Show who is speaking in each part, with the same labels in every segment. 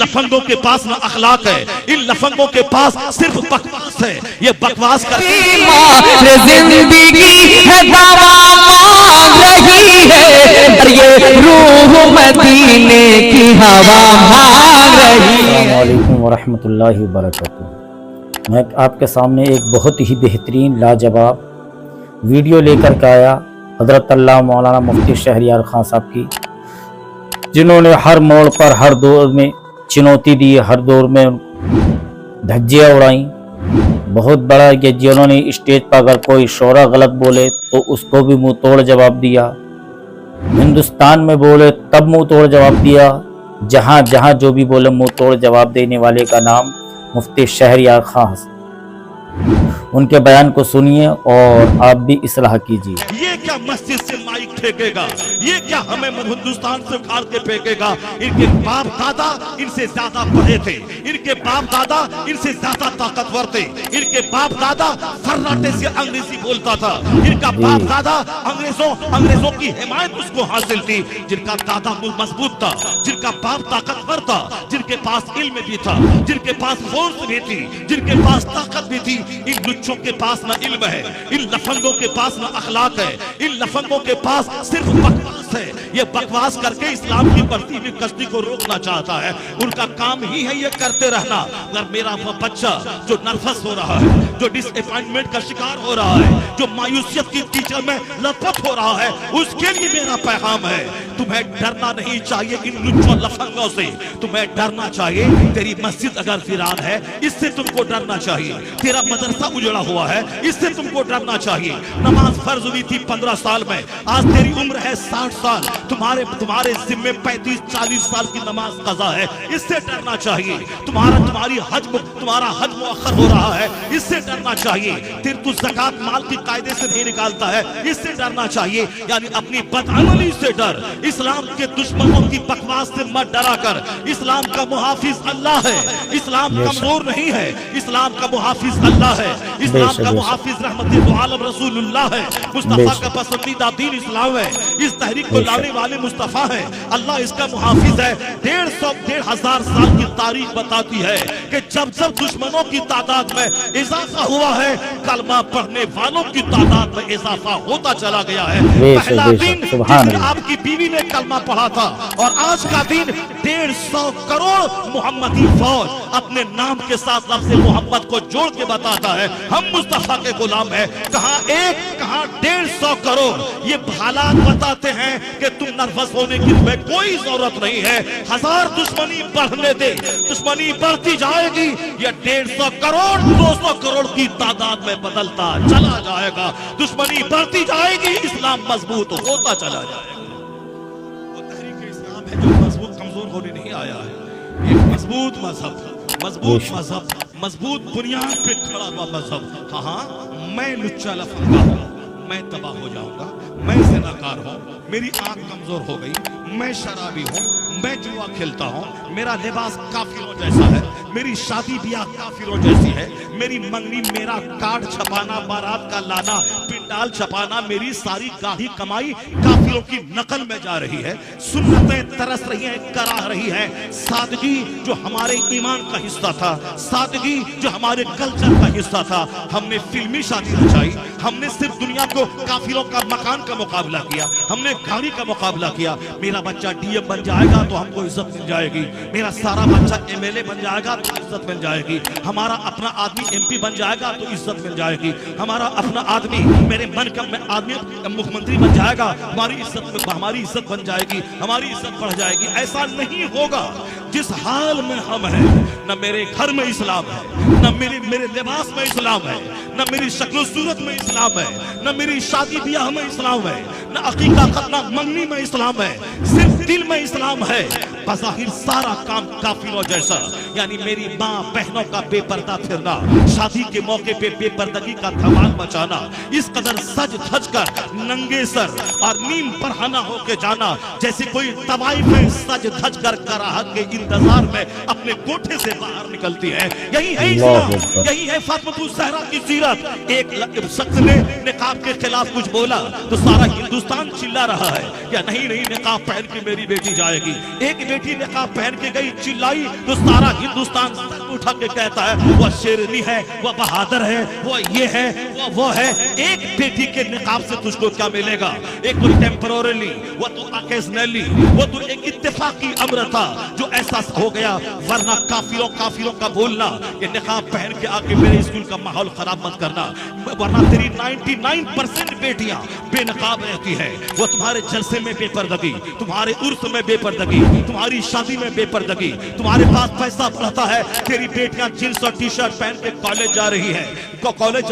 Speaker 1: लफंगों के पास ना अखलाक है, इन लफंगों के पास सिर्फ बकवास है। ये बकवास करके
Speaker 2: जिंदगी है दवा मांग रही है, और ये रूह मदीने की हवा मांग रही है।
Speaker 3: अस्सलामु अलैकुम वरहमतुल्लाहि वबरकातुहू। मैं आपके सामने एक बहुत ही बेहतरीन लाजवाब वीडियो लेकर के आया हज़रत अल्लामा मौलाना मुफ्ती शहरयार खान साहब की, जिन्होंने हर मोड़ पर हर दौर में चुनौती दी, हर दौर में धज्जियाँ उड़ाई। बहुत बड़ा कि जिन्होंने स्टेज पर अगर कोई शोरा गलत बोले तो उसको भी मुंह तोड़ जवाब दिया, हिंदुस्तान में बोले तब मुंह तोड़ जवाब दिया, जहाँ जहाँ जो भी बोले मुंह तोड़ जवाब देने वाले का नाम मुफ्ती शहरयार खान। उनके बयान को सुनिए और आप भी इस्लाह कीजिए।
Speaker 1: ये क्या मस्जिद से माइक फेंकेगा, ये क्या हमें हिंदुस्तान से उखाड़ के फेंकेगा। इनके बाप दादा इनसे ज्यादा पढ़े थे, इनके बाप दादा इनसे ज्यादा ताकतवर थे, इनके बाप दादा फर्राटे से अंग्रेजी बोलता था, इनका बाप दादा अंग्रेजों की हिमायत उसको हासिल थी। जिनका दादा मजबूत था, जिनका बाप ताकतवर था, जिनके पास इल्म भी था, जिनके पास फोर्स भी थी, जिनके पास ताकत भी थी, इन लुच्चों के पास ना इल्म है, इन लफंगों के पास ना अखलाक है, इन लफंगों के पास सिर्फ बकवास है। ये बकवास करके इस्लाम की बढ़ती हुई कश्ती को रोकना चाहता है। उनका काम ही है ये करते रहना। अगर मेरा वो बच्चा जो नर्वस हो रहा है, जो डिसअपॉइंटमेंट का शिकार हो रहा है, जो मायूसियत की कीचड़ में लथपथ हो रहा है, उसके लिए मेरा पैगाम है, तुम्हें डरना नहीं चाहिए इन लुच्चों लफंगों से, तुम्हें डरना चाहिए। तेरी मस्जिद अगर वीरान है, इससे तुमको डरना चाहिए। तेरा मदरसा उजड़ा हुआ है, इससे तुमको डरना चाहिए। नमाज फर्ज हुई थी 15 साल में, आज तेरी उम्र है 60 साल, तुम्हारे जिम्मे 35-40 साल की नमाज कज़ा है, इससे डरना चाहिए। तुम्हारा हज मुअख्खर हो रहा है, इससे डरना चाहिए। तू ज़कात माल की कायदे से नहीं निकालता है, इससे डरना चाहिए। यानी अपनी बदअमली से डर, इस्लाम के दुश्मनों की बकवास से मत डरा कर। इस्लाम का मुहाफिज अल्लाह है, इस्लाम कमजोर नहीं है, इस्लाम का मुहाफिज अल्लाह है, इस्लाम का मुहाफिज रहमतुल लिल आलम रसूलुल्लाह है, मुस्तफा का पसंदीदा दीन इस्लाम है, इस तहरीक को लाने वाले मुस्तफा है, अल्लाह इसका मुहाफिज है। 150-1,500 साल की तारीख बताती है कि जब जब दुश्मनों की तादाद में इजाफा हुआ है, कलमा पढ़ने वालों की तादाद में इजाफा होता चला गया है। पहला दिन जिसमें आपकी बीवी ने कलमा पढ़ा था, और आज का दिन 150 करोड़ मुहम्मदी फौज अपने नाम के साथ लफ्ज़ मोहम्मद को जोड़ के बताता है हम मुस्तफा के गुलाम है। कहाँ 1 कहाँ 150 करोड़। ये हालात बताते हैं कि तुम नर्वस होने की तुम्हें कोई जरूरत नहीं है। 1000 दुश्मनी बढ़ने दे, दुश्मनी बढ़ती जाएगी, ये 150 करोड़ 200 करोड़ की तादाद में बदलता चला जाएगा। दुश्मनी बढ़ती जाएगी, इस्लाम मजबूत होता चला जाएगा। वो तहरीक इस्लाम है जो मजबूत कमजोर होने नहीं आया है। एक मजबूत मजहब, मजबूत बुनियाद पे खड़ा हुआ मजहब। हाँ, मैं लुच्चा लफंगा हूँ, मैं तबाह हो जाऊंगा, मैं ज़िनाकार हूँ, मेरी आंख कमजोर हो गई, मैं शराबी हूँ, मैं जुआ खेलता हूँ, मेरा लिबास काफिरों जैसा है, मेरी शादी ब्याह काफिरों जैसी है, मेरी मंगनी, मेरा कार्ड छपाना, बारात का लाना, पिंडाल छपाना, मेरी सारी गाढ़ी कमाई काफिरों की नकल में जा रही है। सुन्नतें तरस रही हैं, कराह रही है। सादगी जो हमारे ईमान का हिस्सा था, सादगी जो हमारे कल्चर का हिस्सा था, हमने फिल्मी शादी रचाई, हमने सिर्फ दुनिया को काफिरों का मकान का मुकाबला किया, हमने गाड़ी का मुकाबला किया। मेरा बच्चा डीएम बन जाएगा तो हमको इज्जत मिल जाएगी, मेरा सारा बच्चा एमएलए बन जाएगा तो इज्जत मिल जाएगी, हमारा अपना आदमी एमपी बन जाएगा तो इज्जत मिल जाएगी, हमारा अपना आदमी, मेरे मन का आदमी मुख्यमंत्री बन जाएगा, हमारी इज्जत बन जाएगी, हमारी इज्जत बढ़ जाएगी। ऐसा नहीं होगा। जिस हाल में हम हैं, न मेरे घर में इस्लाम है, न मेरे लिबास में इस्लाम है, न मेरी शक्ल सूरत में इस्लाम है, न मेरी शादी ब्याह में इस्लाम है, न अकीका खतना मंगनी में इस्लाम है, सिर्फ दिल में इस्लाम है। बज़ाहिर सारा काम काफिरों जैसा, यानी मेरी माँ बहनों का बेपर्दा फिरना, शादी के मौके पे बेपर्दगी का धमाल मचाना, इस कदर सज धज कर नंगे सर और नीम परहाना होके जाना, जैसे कोई तवाइफ में सज धज कर कराहत के इंतजार में अपने कोठे से बाहर निकलती है। यही है इस्लाम, यही है फातिमा ज़हरा की सीरत। एक शख्स ने निकाब के खिलाफ कुछ बोला तो सारा हिंदुस्तान चिल्ला रहा है, या नहीं निकाब पहन के मेरी बेटी जाएगी। एक बेटी निकाब पहन के गई, चिल्लाई तो सारा हिंदुस्तान सर उठा के कहता है वह शेरनी है, वह बहादुर है, वह ये है, वो है। एक बेटी के निकाब से तुझको क्या मिलेगा? एक तो टेम्पररी, वो तो ओकेजनली, वो तो एक इत्तेफाकी अमर था जो ऐसा हो गया। वरना काफिरों का बोलना कि निकाब पहन के आके मेरे स्कूल का माहौल खराब मत करना, वरना तेरी 99% बेटियां बेनकाब रहती है। वो तुम्हारे जलसे में बेपर्दगी, तुम्हारे उर्स में बेपर्दगी, तुम्हारी शादी में बेपर्दगी, तुम्हारे पास पैसा बढ़ता है, तेरी बेटियां जींस और टी शर्ट पहन के कॉलेज जा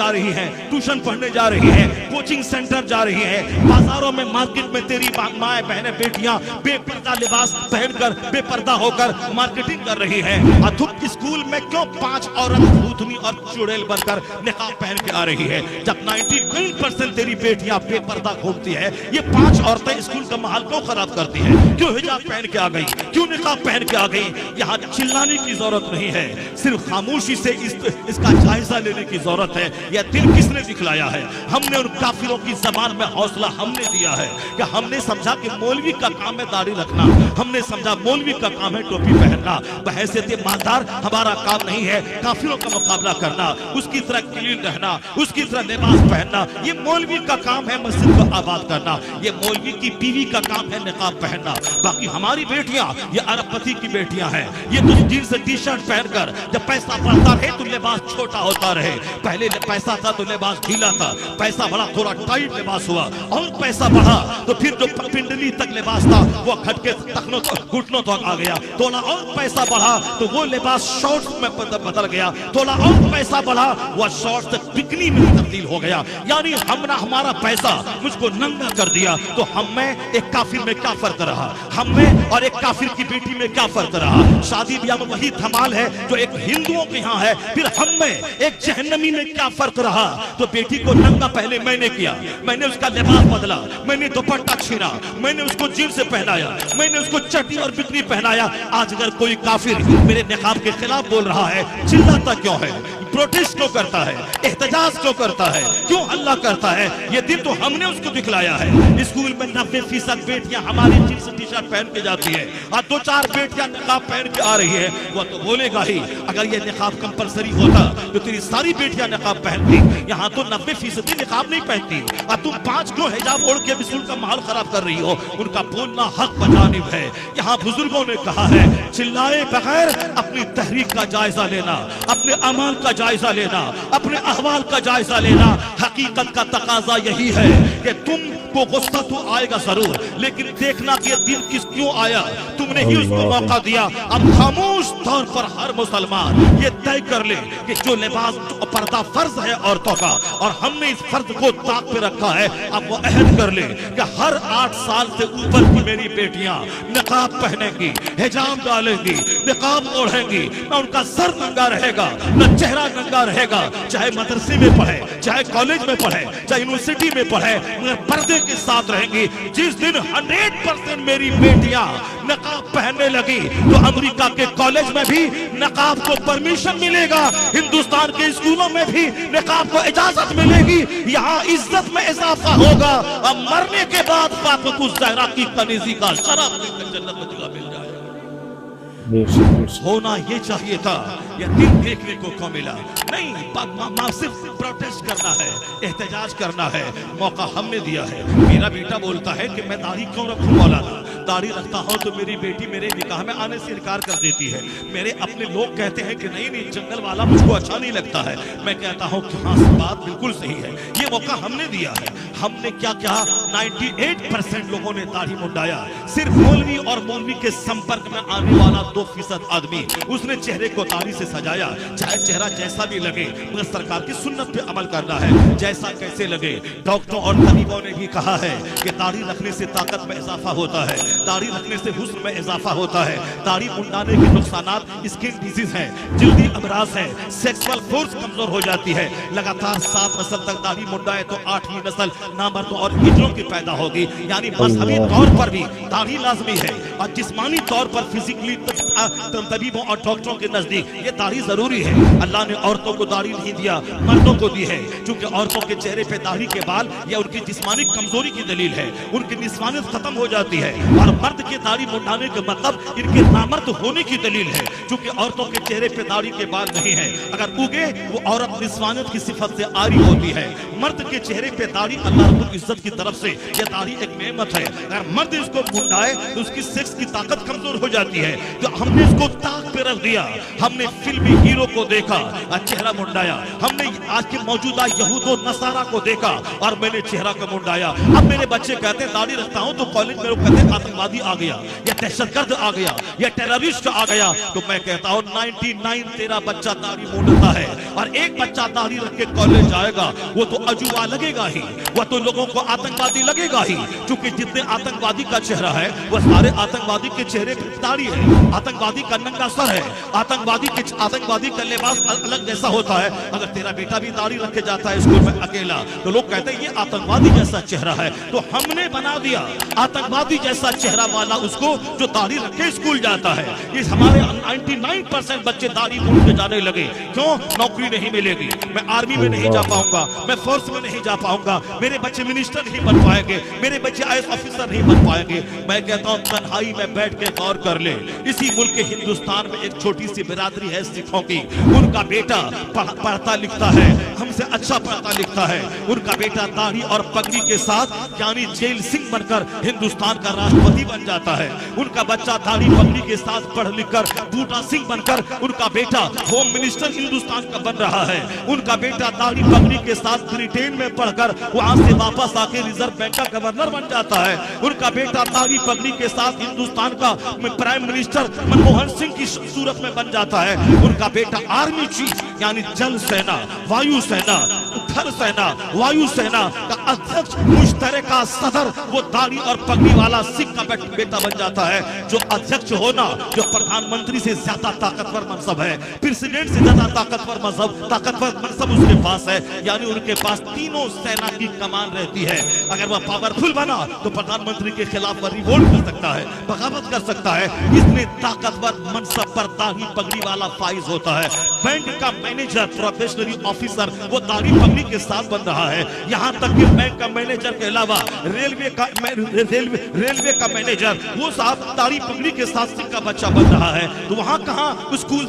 Speaker 1: रही है, ट्यूशन पढ़ने जा रही है, कोचिंग सेंटर जा रही है, बाजारों में मार्केट में तेरी माए बहनें बेटियां बेपर्दा लिबास पहनकर बेपर्दा होकर मार्केटिंग कर रही है। अथुक स्कूल में क्यों 5 औरत भूतनी और चुड़ैल बनकर निकाब पहन के आ रही है, जब 99% तेरी बेटियां बेपर्दा घूमती है? ये 5 औरतें स्कूल का माहौल क्यों खराब करती है? क्यों हिजाब पहन के आ गई, क्यों निकाब पहन के आ गई? यहाँ चिल्लाने की जरूरत नहीं है, सिर्फ खामोशी से इसका जायजा लेने की जरूरत है। यह दिल किसने दिखलाया है? हमने उन काफिरों की जबान में हौसला हमने दिया है कि हमने समझा कि मौलवी का काम है दाढ़ी रखना, हमने समझा मौलवी का काम है टोपी पहनना। बहैसियत ईमानदार हमारा काम नहीं है काफिरों का मुकाबला करना, उसकी तरह क्लीन रहना, उसकी तरह लिबास पहनना। ये मौलवी का काम है मस्जिद को आबाद करना, ये मौलवी की बीवी का काम है निकाब पहनना। बाकी हमारी बेटियां ये अरबपति की बेटियां हैं, ये तो जीन्स टी शर्ट पहनकर जब पैसा बढ़ता रहे तो लिबास छोटा होता रहे। पहले पैसा था तो लिबास ढीला था, पैसा बढ़ा थोड़ा टाइट लिबास हुआ, और पैसा बढ़ा तो फिर जो पिंडली तक लिबास था वो खटके तखनों घुटनों तक आ गया। थोड़ा और पैसा बढ़ा तो वो लिबास शॉर्ट्स में बदल गया, थोड़ा और पैसा बढ़ा वह शॉर्ट्स तक बिकनी में तब्दील हो गया। यानी हमारा पैसा मुझको नंगा कर दिया। तो हम में एक काफिर में क्या फर्क रहा, हम में और एक काफिर की बेटी में क्या फर्क रहा? शादी ब्याह में वही धमाल है जो एक हिंदुओं के यहाँ है, फिर हम में एक जहन्नमी में क्या फर्क रहा? तो बेटी को नंगा पहले मैंने किया, मैंने उसका लिबास बदला, मैंने दुपट्टा छीना, मैंने उसको जींस से पहनाया, मैंने उसको चड्डी और बिकनी पहनाया। आज अगर कोई काफिर मेरे निकाब के खिलाफ बोल रहा है, चिल्लाता क्यों है, प्रोटेस्ट क्यों करता है, एहतजाज क्यों करता है, क्यों हल्ला करता है? ये दिन तो हमने उसको दिखलाया है। स्कूल में 90% बेटियां हमारी जींस टी शर्ट पहन के जाती है और 2-4 बेटियां निकाब पहन के आ रही है। वो तो बोलेगा ही, अगर ये निकाब कंपलसरी होता तो तेरी सारी बेटियां निकाब पहनती। यहाँ तो 90% निकाब नहीं पहनती और तुम 5 क्यों हिजाब ओढ़ के स्कूल का माहौल खराब कर रही हो? उनका बोलना हक बजानिब है। यहाँ बुजुर्गों ने कहा है, चिल्लाए बगैर अपनी तहरीक का जायजा लेना, अपने अमाल का जायजा लेना, अपने अहवाल का जायजा लेना। हकीकत का तकाजा यही है कि तुमको गुस्सा तो आएगा जरूर, लेकिन देखना कि दिन किस क्यों आया, तुमने ही उसको मौका दिया। अब खामोश तौर पर हर मुसलमान ये तय कर ले कि जो लिबास पर्दा फर्ज है औरतों का और हमने इस फर्ज को ताक पे रखा है, अब वो अहद कर ले कि हर 8 साल से ऊपर की मेरी बेटियां निकाब पहनेंगी, हिजाब डालेंगी, निकाब ओढ़ेंगी, ना उनका सर नंगा रहेगा, ना चेहरा नंगा रहेगा। चाहे मदरसे में पढ़े, चाहे कॉलेज में पढ़े, चाहे यूनिवर्सिटी में पढ़े, मगर पर्दे के साथ रहेंगी। जिस दिन 100% मेरी बेटियां नकाब पहनने लगी तो अमेरिका के कॉलेज में भी नकाब को परमिशन मिलेगा, हिंदुस्तान के स्कूलों में भी नकाब को इजाजत मिलेगी। यहाँ इज्जत में इजाफा होगा। अब मरने के बाद फातिमा ज़हरा की कनीज़ी का शरफ जन्नत में जगह मिल जाएगा। होना ये चाहिए था, यह दिन देखने को क्यों मिला? नहीं, सिर्फ प्रोटेस्ट करना है, एहतजाज करना है, मौका हमने दिया है। मेरा बेटा बोलता है कि मैं दाढ़ी क्यों रखूं मौलाना, दाढ़ी रखता हूं तो मेरी बेटी मेरे निकाह में आने से इनकार कर देती है। मेरे अपने लोग कहते हैं कि नहीं जंगल वाला मुझको अच्छा नहीं लगता है। मैं कहता हूं कि हाँ, बात बिल्कुल सही है, ये मौका हमने दिया है। हमने क्या कहा, 98% लोगों ने दाढ़ी मुंडाया। सिर्फ मौलवी और मौलवी के संपर्क में आने वाला 2% आदमी उसने चेहरे को दाढ़ी से सजाया। चाहे चेहरा जैसा भी लगे, मगर सरकार की सुन्नत पे अमल करना है, जैसा कैसे लगे। डॉक्टरों और तबीबों ने भी कहा है कि दाढ़ी रखने से ताकत में इजाफा होता है, दाढ़ी रखने से हुस्न में इजाफा होता है। दाढ़ी मुंडाने के नुकसानात स्किन डिजीज है, जल्दी अमराज है, सेक्सुअल फोर्स कमजोर हो जाती है। लगातार 7 नस्ल तक दाढ़ी मुंडाए तो 8वीं नस्ल नामर्दों और हिजड़ों की पैदा होगी। यानी मजहबी तौर पर भी दाढ़ी लाजमी है और जिस्मानी तौर पर फिजिकली तबीबों और डॉक्टरों के नजदीक ये दाढ़ी जरूरी है। अल्लाह ने औरतों को दाढ़ी नहीं दिया, मर्दों को दी है, क्योंकि औरतों के चेहरे पे दाढ़ी के बाल या उनकी जिस्मानी कमजोरी की दलील है, उनकी निस्वानियत खत्म हो जाती है। और मर्द के दाढ़ी मुंडाने का मतलब इनके नामर्द होने की दलील है, क्योंकि औरतों के चेहरे पे दाढ़ी के बाल नहीं है, अगर उगे वो औरत निस्वानियत की सिफत से आरी होती है। मर्द के चेहरे पे दाढ़ी अल्लाह रब्बुल इज्जत की तरफ से ये दाढ़ी एक नेमत है। अगर मर्द इसको मुंडाए तो उसकी सेक्स की ताकत कमजोर हो जाती है। तो हमने इसको ताक पे रख दिया। हमने फिल्मी हीरो को देखा और चेहरा मुंडाया, हमने आज के मौजूदा यहूदो नसारा को देखा और मैंने चेहरा को मुंडाया। अब मेरे बच्चे कहते हैं दाढ़ी रखता हूं तो कॉलेज में लोग कहते हैं आतंकवादी आ गया या दहशतगर्द आ गया या टेररिस्ट आ गया। तो मैं कहता हूं 99 तेरा बच्चा दाढ़ी मुंडता है और एक बच्चा दाढ़ी रख के कॉलेज जाएगा, वो तो अजूबा लगेगा ही, वो तो लोगों को आतंकवादी लगेगा ही, क्योंकि जितने आतंकवादी का चेहरा है वो सारे आतंकवादी के चेहरे पर दाढ़ी है, आतंकवादी का नंगा सर है, आतंकवादी का लिबास अलग जैसा होता है। अगर तेरा बेटा भी दाढ़ी रख के जाता है स्कूल में अकेला तो लोग कहते हैं ये आतंकवादी जैसा चेहरा है। तो हमने बना दिया आतंकवादी जैसा चेहरा वाला उसको जो दाढ़ी रख के स्कूल जाता है। ये हमारे 99% बच्चे दाढ़ी मूंड के जाने लगे। क्यों? नौकरी नहीं मिलेगी, मैं आर्मी में नहीं जा पाऊंगा, मैं फोर्स में नहीं जा पाऊंगा, मेरे बच्चे मिनिस्टर नहीं बन पाएंगे, मेरे बच्चे IAS ऑफिसर नहीं बन पाएंगे। मैं कहता हूं तन्हाई में बैठ के गौर कर ले, इसी मुल्क के हिंदुस्तान में एक छोटी सी बिरादरी है सिखों की, उनका बेटा पढ़ता लिखता है, हमसे अच्छा पढ़ता लिखता है, उनका बेटा दाढ़ी और पगड़ी के साथ यानी जेल सिंह बनकर हिंदुस्तान का राष्ट्रपति बन जाता है। उनका बच्चा दाढ़ी पगड़ी के साथ पढ़ लिख कर बूटा सिंह बनकर उनका बेटा होम मिनिस्टर हिंदुस्तान का बन रहा है। उनका बेटा दाढ़ी पगड़ी के साथ ब्रिटेन में पढ़कर वहां से वापस आके रिजर्व बैंक का गवर्नर बन जाता है। उनका बेटा दाढ़ी पगड़ी के साथ हिंदुस्तान का प्राइम मिनिस्टर मनमोहन सिंह की सूरत में बन जाता है। उनका बेटा आर्मी चीफ यानी जल सेना, वायु सेना, थल सेना, वायु सेना का अध्यक्ष, मुश्तरका सदर, वो दाढ़ी और पगड़ी वाला सिख का बेटा बन जाता है। जो अध्यक्ष होना, जो प्रधानमंत्री से ज्यादा ताकतवर मनसब है, प्रेसिडेंट से ज्यादा ताकतवर मनसब उसके पास है, यानी उनके पास तीनों सेना की कमान रहती है। अगर वह पावरफुल बना तो प्रधानमंत्री के खिलाफ वह रिवोल्ट कर सकता है, बगावत कर सकता है। इसलिए ताकतवर मनसब पर दाढ़ी पगड़ी वाला फाइज होता है। बैंक का मैनेजर, प्रोबेशनरी ऑफिसर, वो दाढ़ी पगड़ी के साथ बन रहा है। यहाँ तक कि बैंक का मैनेजर के अलावा रेलवे का मैनेजर, वो साहब दाढ़ी पगड़ी के साथ सिख का बच्चा बन रहा है। तो वहाँ कहाँ स्कूल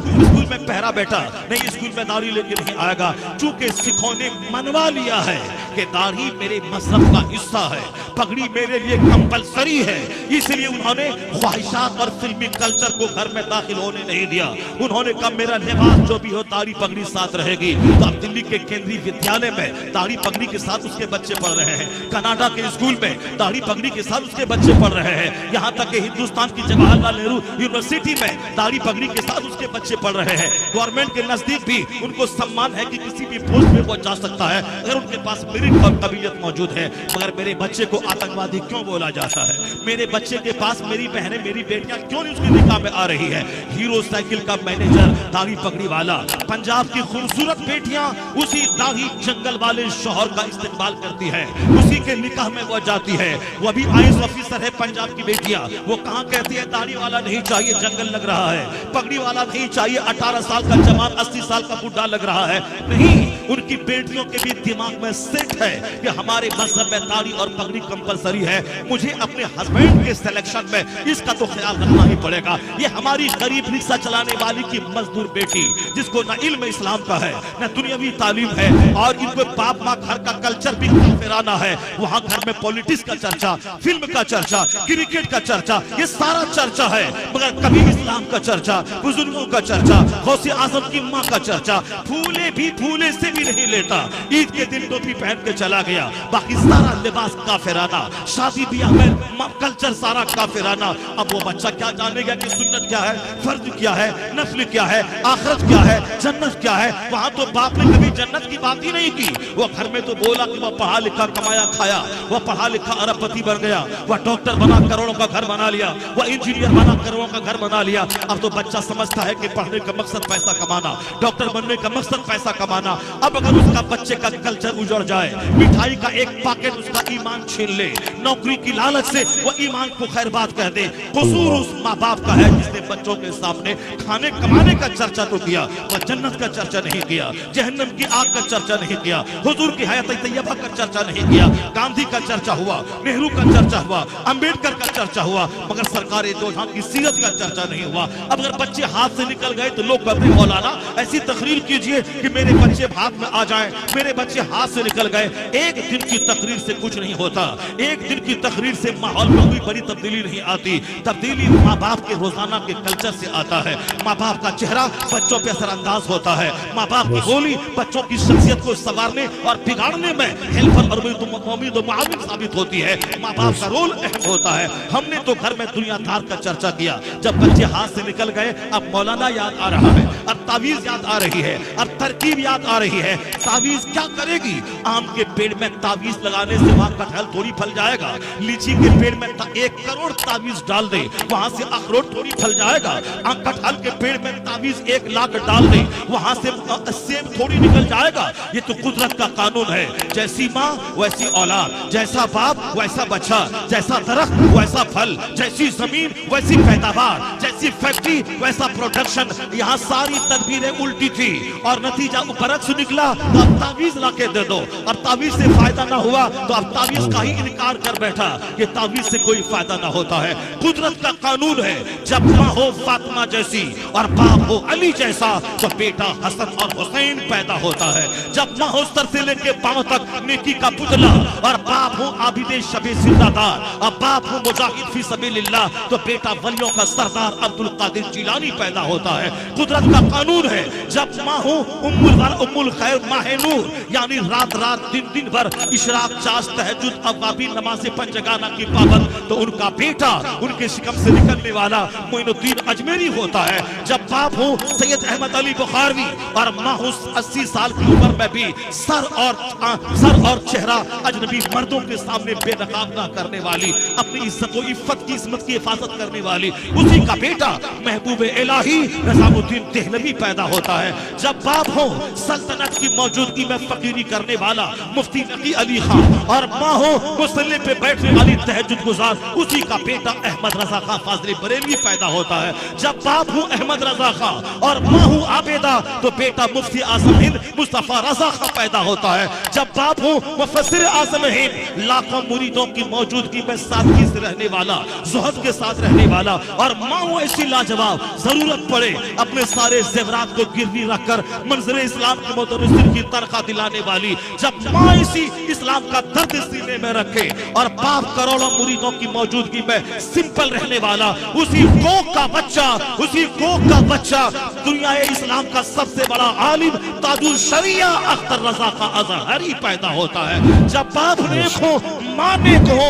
Speaker 1: में पहरा बैठा नहीं, स्कूल में दाढ़ी लेके नहीं आएगा, चूंकि सिखों ने मनवा लिया है कि दाढ़ी मेरे मजहब का हिस्सा है, पगड़ी मेरे लिए कंपलसरी है। इसलिए उन्होंने ख्वाहिशात और फिल्मी कल्चर को घर में दाखिल होने नहीं दिया। उन्होंने कहा मेरा लिबास जो भी हो दाढ़ी पगड़ी साथ रहेगी। तो अब दिल्ली के केंद्रीय विद्यालय में दाढ़ी पगड़ी के साथ उसके बच्चे पढ़ रहे हैं, कनाडा के स्कूल में दाढ़ी पगड़ी के साथ उसके बच्चे पढ़ रहे हैं, यहाँ तक कि हिंदुस्तान की जवाहरलाल नेहरू यूनिवर्सिटी में दाढ़ी पगड़ी के साथ उसके बच्चे पढ़ रहे हैं। गवर्नमेंट के नजदीक भी उनको सम्मान है कि किसी भी पोस्ट पे वो जा सकता है अगर उनके पास मेरिट और काबिलियत मौजूद है। मगर मेरे बच्चे को आतंकवादी क्यों बोला जाता है? मेरे बच्चे के पास मेरी बहनें, मेरी बेटियां क्यों नहीं उसकी निकाह में आ रही है? हीरो साइकिल का मैनेजर दाढ़ी पगड़ी वाला, पंजाब की खूबसूरत बेटियां उसी दाढ़ी जंगल वाले शौहर का इस्तेमाल करती है, उसी के निकाह में वो जाती है। वो भी IAS ऑफिसर है पंजाब की बेटियां, वो कहां कहती है दाढ़ी वाला नहीं चाहिए, जंगल लग रहा है, पगड़ी वाला नहीं चाहिए, 18 साल का जवान 80 साल का बुढ़ा लग रहा है। नहीं, उनकी बेटियों के भी दिमाग में सेट है कि हमारे मजहब में दाढ़ी और पगड़ी कंपलसरी है। मुझे अपने हस्बैंड के सिलेक्शन में इसका तो ख्याल रखना ही पड़ेगा। ये हमारी गरीब रिक्शा चलाने वाली की मजदूर बेटी, जिसको न इल्म इस्लाम का है न दुनियावी तालीम है, और इनको बाप माँ घर का कल्चर भी काफिराना है। वहाँ घर में पॉलिटिक्स का चर्चा, फिल्म का चर्चा, क्रिकेट का चर्चा, ये सारा चर्चा है, मगर कभी इस्लाम का चर्चा, बुजुर्गों का चर्चा, गौसे आजम की माँ का चर्चा, फूले भी फूले से भी नहीं लेता। ईद के दिन टोपी पहन के चला गया, बाकी सारा लिबास काफिराना, शादी ब्याह में कल्चर सारा काफिराना। अब वो बच्चा क्या जानेगा कि सुन्नत क्या है, फर्ज क्या है, नफल क्या है, आखिरत क्या है, जन्नत क्या है? वहाँ तो बाप ने कभी जन्नत की बात ही नहीं की। वो घर में तो बोला कि वो पढ़ा लिखा कमाया खाया, वह पढ़ा लिखा अरबपति बन गया, वह डॉक्टर बना करोड़ों का घर बना लिया, वह इंजीनियर बना करोड़ों का घर बना लिया। अब तो बच्चा समझता है कि पढ़ने का मकसद पैसा कमाना, डॉक्टर बनने का मकसद पैसा कमाना। अब अगर उसका बच्चे का कल्चर उजड़ जाए, मिठाई का एक पैकेट उसका ईमान छीन ले, नौकरी की लालच से वह ईमान को खैरबाद कह दे, कसूर उस माँ बाप का है जिसने बच्चों के सामने खाने कमाने का चर्चा तो किया, वह जन्नत का चर्चा नहीं किया, जहन्नम की आग का चर्चा नहीं किया, हुजूर की हयात तैयबा का चर्चा नहीं किया। गांधी का चर्चा हुआ, नेहरू का चर्चा हुआ, अंबेडकर का चर्चा हुआ, मगर सरकार दो जहां की सीरत का चर्चा नहीं हुआ। अब अगर बच्चे हाथ से निकल गए तो लोग कहते हैं मौलाना ऐसी तकरीर कीजिए कि मेरे बच्चे हाथ में आ जाएं, मेरे बच्चे हाथ से निकल गए। एक दिन की तकरीर से कुछ नहीं होता, एक दिन की तकरीर से माहौल में कोई बड़ी तब्दीली नहीं आती। तब्दीली माँ बाप के रोजाना के कल्चर से आता है। माँ बाप का चेहरा बच्चों पे असरअंदाज होता है, माँ बाप की बोली बच्चों की शख्सियत को संवारने और बिगाड़ने में हेल्पर और मुआविन साबित होती है। माँ बाप का रोल अहम होता है। हमने तो घर में दुनियादार का चर्चा किया, जब बच्चे हाथ से निकल गए अब मौलाना याद आ रहा है, अब तावीज याद आ रही है, अब तरकीब याद आ रही है। तावीज क्या करेगी? आम के पेड़ में तावीज लगाने से वहां कटहल थोड़ी फल जाएगा, लीची के पेड़ में 1 करोड़ तावीज डाल दे वहां से अखरोट थोड़ी फल जाएगा, कटहल के पेड़ में तावीज 1 लाख डाल दे वहां से सेब थोड़ी निकल जाएगा। ये तो कुदरत का कानून है। जैसी माँ वैसी औलाद, जैसा बाप वैसा बच्चा, जैसा दरख्त वैसा फल, जैसी जमीन वैसी पैदावार, जैसी फैक्ट्री वैसा प्रोडक्शन। यहाँ सारी तदबीरें उल्टी थी और नतीजा बरक्स निकला। तो अब तावीज ला के दे दो, और तावीज से फायदा ना हुआ तो अब तावीज का ही इनकार कर बैठा कि तावीज से कोई फायदा ना होता है। कुदरत का कानून है, जब माँ हो फातिमा जैसी और बाप हो अली जैसा तो बेटा हसन और हुसैन पैदा होता है। जब माँ हो सर से लेके पांव तक नेकी का पुतला और बाप हो आबिदे शबे जिंदादार और बाप हो मुजाहिद फी सबीलिल्लाह तो बेटा वलियों का सरदार अब्दुल कादिर जिलानी पैदा होता है। कुदरत का कानून है, जब माँ हो उम्मुल खैर माह नूर यानी रात रात दिन दिन भर इशराक चाश तहज्जुद अवाबी नमाज़े पंजगाना की पाबंद तो उनका बेटा उनके शिकम से निकलने वाला मोइनुद्दीन अजमेरी होता है। जब बाप हो सैयद अहमद अली बुखारवी और माँ हो 80 साल की उम्र में भी सर और चेहरा अजनबी मर्दों के सामने बेनकाब ना करने वाली, अपनी इज्जत व इफ्फत की इस्मत की हिफाजत करने वाली, उसी का बेटा महबूब इलाही निजामुद्दीन देहलवी पैदा होता है। जब बाप हो सल्तनत की मौजूदगी में फकीरी करने वाला मुफ्ती नकी अली खान और माँ हो मुसल्ले पे बैठने वाली तहज्जुद गुजार, उसी का बेटा अहमद रजा खां फाजली बरेलवी पैदा होता है। जब बाप हो अहमद रजा खां और माँ हो आबेदा तो बेटा मुफ्ती आजम हिंद मुस्तफा रजा खां पैदा होता है। जब बाप हो मुफस्सिर आजम हिंद लाखों मुरीदों की मौजूदगी में सादगी से रहने वाला, ज़ुहद के साथ रहने वाला और माँ हो ऐसी लाजवाब जरूरत पड़े अपने सारे जेवरात को गिरवी रखकर मंजर इस्लाम के मुदर्रिसिन की तनख्वाह दिलाने वाली। जब माँ इसी इस्लाम का दर्द सीने में रखे और बाप करोड़ों मुरीदों की मौजूदगी में सिंपल रहने वाला, उसी कोख का बच्चा दुनिया इस्लाम का सबसे बड़ा आलिम ताजुल शरिया अख्तर रजा का अजहरी पैदा होता है। जब बाप नेक हो माँ नेक हो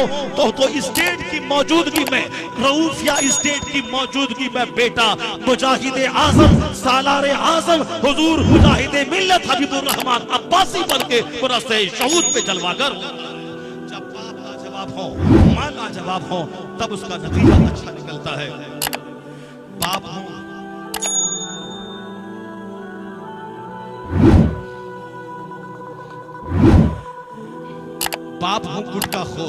Speaker 1: तो स्टेट की मौजूदगी में रऊफिया स्टेट की मौजूदगी में बेटा मुजाहिद आजम सालार आजम हुजूर मुजाहिद मिल्लत हबीबुर रहमान अब्बासी बनके पुरस्ते शहूद पे जलवागर। जब बाप लाजवाब हो माँ लाजवाब हो तब उसका नतीजा अच्छा निकलता है। बाप हो गुटखा खो,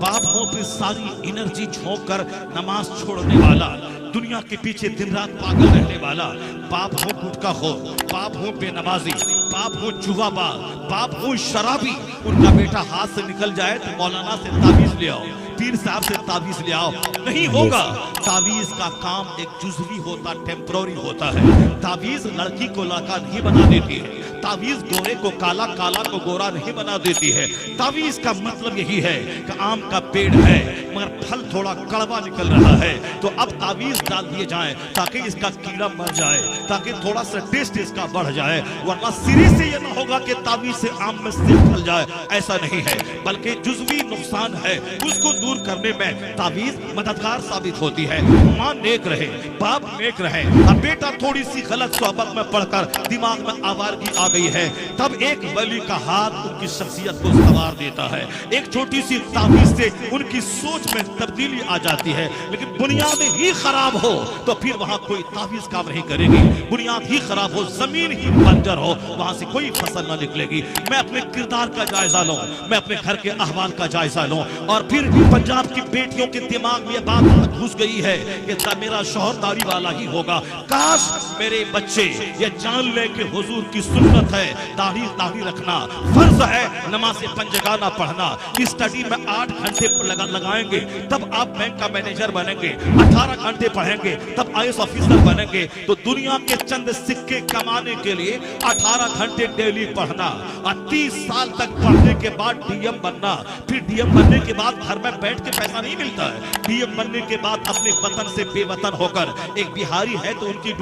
Speaker 1: बाप हो फिर सारी एनर्जी झोंक कर नमाज छोड़ने वाला, दुनिया के पीछे दिन रात पागल रहने वाला, बाप हो गुटखा खो, बाप हो बेनमाजी, बाप हो जुआबाज, बाप हो शराबी, उनका बेटा हाथ से निकल जाए तो मौलाना से ताबीज ले आओ, पीर साहब से ताबीज ले आओ, नहीं होगा। ताबीज का काम एक जुज़वी होता, टेम्पररी होता है। ताबीज लड़की को लड़का नहीं बना देती है, ताबीज गोरे को काला, काला को गोरा नहीं बना देती है। ताबीज का मतलब यही है कि आम का पेड़ है मगर फल थोड़ा कड़वा निकल रहा है तो अब ताबीज डाल दिए जाएं ताकि इसका कीड़ा मर जाए, ताकि थोड़ा सा टेस्ट इसका बढ़ जाए, वरना सिरे से यह ना होगा कि ताबीज से आम में सेब फल जाए। ऐसा नहीं है, बल्कि जुज़वी नुकसान है उसको दूर करने में ताबीज मददगार साबित होती है। माँ नेक रहे, बाप नेक रहे, अब बेटा थोड़ी सी गलत सोहबत में पढ़कर दिमाग में आवारगी आ गई है, तब एक वली का हाथ उनकी शख्सियत को संवार देता है। एक छोटी सी ताबीज से उनकी सोच में तब्दीली आ जाती है। लेकिन बुनियाद ही खराब हो तो फिर वहां कोई ताबीज काम नहीं करेगी। बुनियाद ही खराब हो, जमीन ही बंजर हो, वहां से कोई फसल ना निकलेगी। मैं अपने किरदार का जायजा लूं, मैं अपने घर के अहवाल का जायजा लूं, और फिर पंजाब की बेटियों के दिमाग में यह बात घुस गई है कि मेरा शौहर दाढ़ी वाला ही होगा। काश मेरे बच्चे ये जान ले कि हुजूर की सुन्नत है दाढ़ी रखना, फर्ज है नमाज़े पंजगाना पढ़ना। इस स्टडी में 8 घंटे लगाएंगे तब आप बैंक का मैनेजर बनेंगे, 18 घंटे पढ़ेंगे तब IAS ऑफिसर बनेंगे। तो दुनिया के चंद सिक्के कमाने के लिए 18 घंटे डेली पढ़ना और 30 साल तक पढ़ने के बाद DM बनना। फिर DM बनने के बाद घर में बैठ के पैसा नहीं मिलता है। DM बनने के बाद अपने वतन से बेवतन होकर, एक बिहारी है तो उनकी